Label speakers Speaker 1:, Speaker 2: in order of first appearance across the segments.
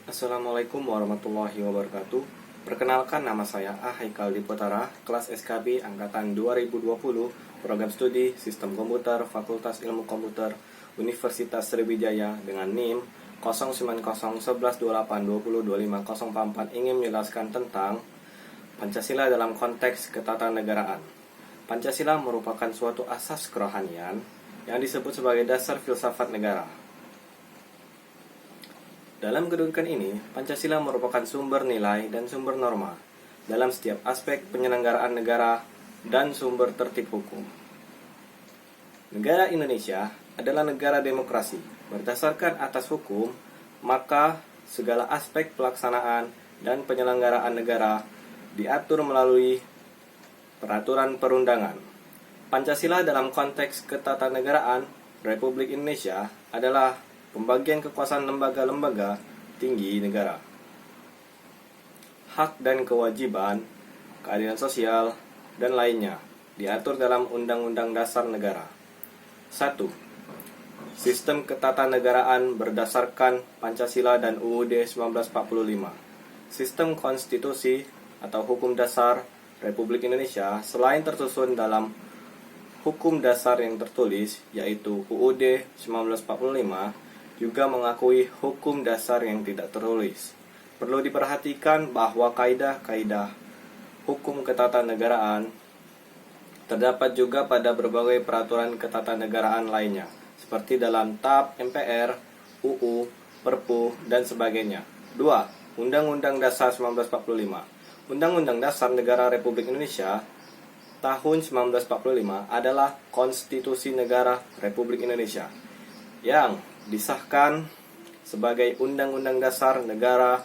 Speaker 1: Assalamualaikum warahmatullahi wabarakatuh. Perkenalkan, nama saya A. Haikal Diputara, kelas SKB Angkatan 2020, Program Studi Sistem Komputer, Fakultas Ilmu Komputer, Universitas Sriwijaya dengan NIM 0901128202504 ingin menjelaskan tentang Pancasila dalam konteks ketatanegaraan. Pancasila merupakan suatu asas kerohanian yang disebut sebagai dasar filsafat negara. Dalam kedudukan ini, Pancasila merupakan sumber nilai dan sumber norma dalam setiap aspek penyelenggaraan negara dan sumber tertib hukum. Negara Indonesia adalah negara demokrasi. Berdasarkan atas hukum, maka segala aspek pelaksanaan dan penyelenggaraan negara diatur melalui peraturan perundangan. Pancasila dalam konteks ketatanegaraan Republik Indonesia adalah pembagian kekuasaan lembaga-lembaga tinggi negara. Hak dan kewajiban, keadilan sosial, dan lainnya diatur dalam Undang-Undang Dasar Negara. 1. Sistem ketatanegaraan berdasarkan Pancasila dan UUD 1945. Sistem konstitusi atau hukum dasar Republik Indonesia selain tersusun dalam hukum dasar yang tertulis, yaitu UUD 1945, juga mengakui hukum dasar yang tidak tertulis. Perlu diperhatikan bahwa kaidah-kaidah hukum ketatanegaraan terdapat juga pada berbagai peraturan ketatanegaraan lainnya, seperti dalam TAP, MPR, UU, Perpu, dan sebagainya. 2. Undang-Undang Dasar 1945. Undang-Undang Dasar Negara Republik Indonesia tahun 1945 adalah Konstitusi Negara Republik Indonesia yang disahkan sebagai Undang-Undang Dasar Negara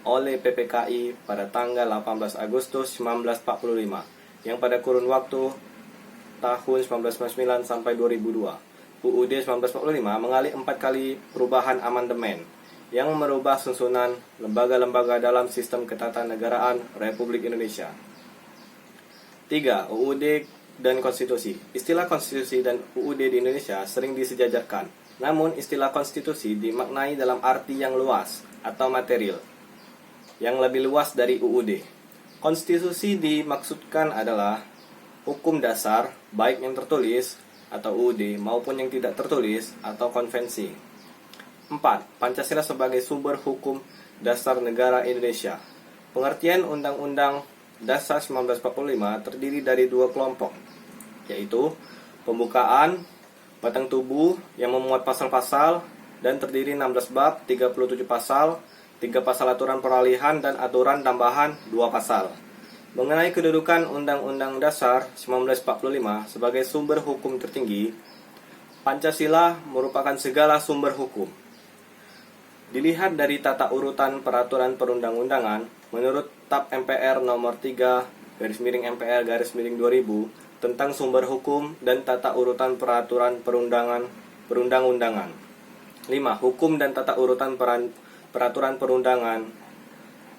Speaker 1: oleh PPKI pada tanggal 18 Agustus 1945 yang pada kurun waktu tahun 1999 sampai 2002. UUD 1945 mengalami 4 kali perubahan amandemen yang merubah susunan lembaga-lembaga dalam sistem ketatanegaraan Republik Indonesia. 3. UUD dan Konstitusi. Istilah konstitusi dan UUD di Indonesia sering disejajarkan. Namun, istilah konstitusi dimaknai dalam arti yang luas atau material, yang lebih luas dari UUD. Konstitusi dimaksudkan adalah hukum dasar, baik yang tertulis atau UUD maupun yang tidak tertulis atau konvensi. 4. Pancasila sebagai sumber hukum dasar negara Indonesia. Pengertian Undang-Undang Dasar 1945 terdiri dari 2 kelompok, yaitu pembukaan, batang tubuh yang memuat pasal-pasal dan terdiri 16 bab, 37 pasal, 3 pasal aturan peralihan dan aturan tambahan 2 pasal. Mengenai kedudukan Undang-Undang Dasar 1945 sebagai sumber hukum tertinggi, Pancasila merupakan segala sumber hukum. Dilihat dari tata urutan peraturan perundang-undangan, menurut TAP MPR nomor 3/MPR/2000 tentang sumber hukum dan tata urutan peraturan perundang-undangan. 5. Hukum dan tata urutan peraturan perundangan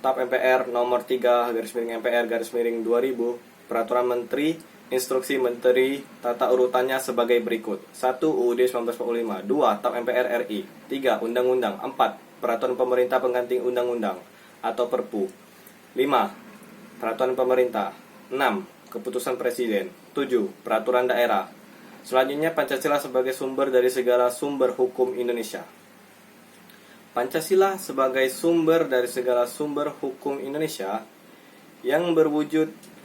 Speaker 1: TAP MPR nomor 3/MPR/2000 Peraturan Menteri, Instruksi Menteri, tata urutannya sebagai berikut. 1. UUD 1945. 2. TAP MPR RI. 3. Undang-undang. 4. Peraturan Pemerintah Pengganti Undang-Undang atau Perpu. 5. Peraturan Pemerintah. 6. Keputusan Presiden. 7. Peraturan daerah. Selanjutnya, Pancasila sebagai sumber dari segala sumber hukum Indonesia. Pancasila sebagai sumber dari segala sumber hukum Indonesia yang berwujud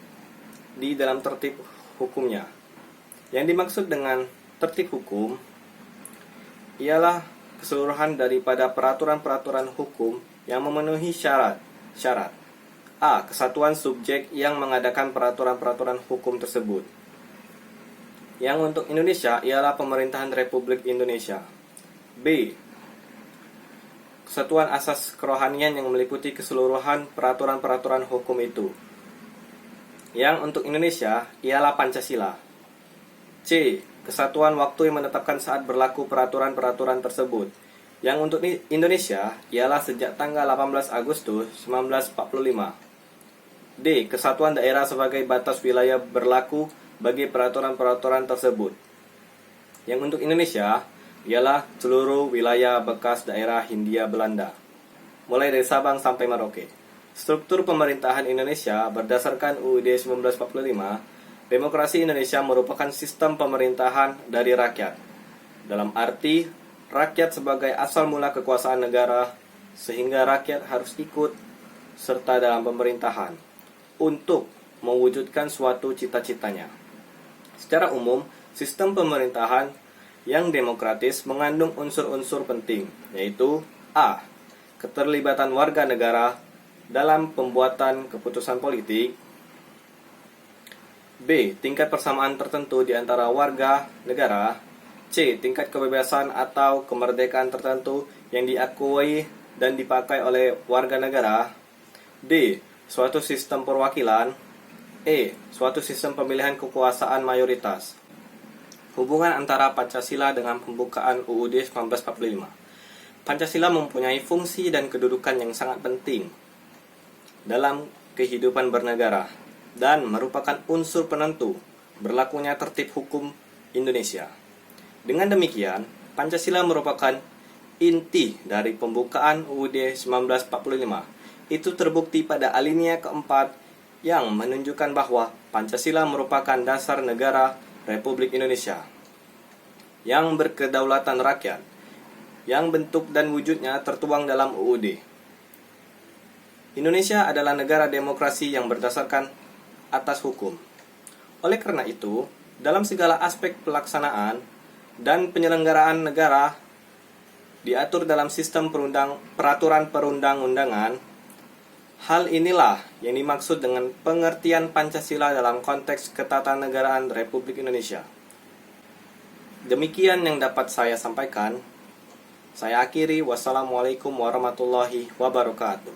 Speaker 1: di dalam tertib hukumnya. Yang dimaksud dengan tertib hukum ialah keseluruhan daripada peraturan-peraturan hukum yang memenuhi syarat. A. Kesatuan subjek yang mengadakan peraturan-peraturan hukum tersebut. Yang untuk Indonesia ialah Pemerintahan Republik Indonesia. B. Kesatuan asas kerohanian yang meliputi keseluruhan peraturan-peraturan hukum itu. Yang untuk Indonesia ialah Pancasila. C. Kesatuan waktu yang menetapkan saat berlaku peraturan-peraturan tersebut. Yang untuk Indonesia ialah sejak tanggal 18 Agustus 1945. D. Kesatuan daerah sebagai batas wilayah berlaku bagi peraturan-peraturan tersebut. Yang untuk Indonesia ialah seluruh wilayah bekas daerah Hindia Belanda. mulai dari Sabang sampai Merauke. Struktur pemerintahan Indonesia berdasarkan UUD 1945, demokrasi Indonesia merupakan sistem pemerintahan dari rakyat. Dalam arti, rakyat sebagai asal mula kekuasaan negara, sehingga rakyat harus ikut serta dalam pemerintahan untuk mewujudkan suatu cita-citanya. Secara umum, sistem pemerintahan yang demokratis mengandung unsur-unsur penting, yaitu A. Keterlibatan warga negara dalam pembuatan keputusan politik. B. Tingkat persamaan tertentu di antara warga negara. C. Tingkat kebebasan atau kemerdekaan tertentu yang diakui dan dipakai oleh warga negara. D. Suatu sistem perwakilan. E. Suatu sistem pemilihan kekuasaan mayoritas. Hubungan antara Pancasila dengan pembukaan UUD 1945. Pancasila mempunyai fungsi dan kedudukan yang sangat penting dalam kehidupan bernegara dan merupakan unsur penentu berlakunya tertib hukum Indonesia. Dengan demikian, Pancasila merupakan inti dari pembukaan UUD 1945. Itu terbukti pada alinea keempat yang menunjukkan bahwa Pancasila merupakan dasar negara Republik Indonesia yang berkedaulatan rakyat, yang bentuk dan wujudnya tertuang dalam UUD. Indonesia adalah negara demokrasi yang berdasarkan atas hukum. Oleh karena itu, dalam segala aspek pelaksanaan dan penyelenggaraan negara diatur dalam sistem peraturan perundang-undangan. Hal inilah yang dimaksud dengan pengertian Pancasila dalam konteks ketatanegaraan Republik Indonesia. Demikian yang dapat saya sampaikan. Saya akhiri. Wassalamualaikum warahmatullahi wabarakatuh.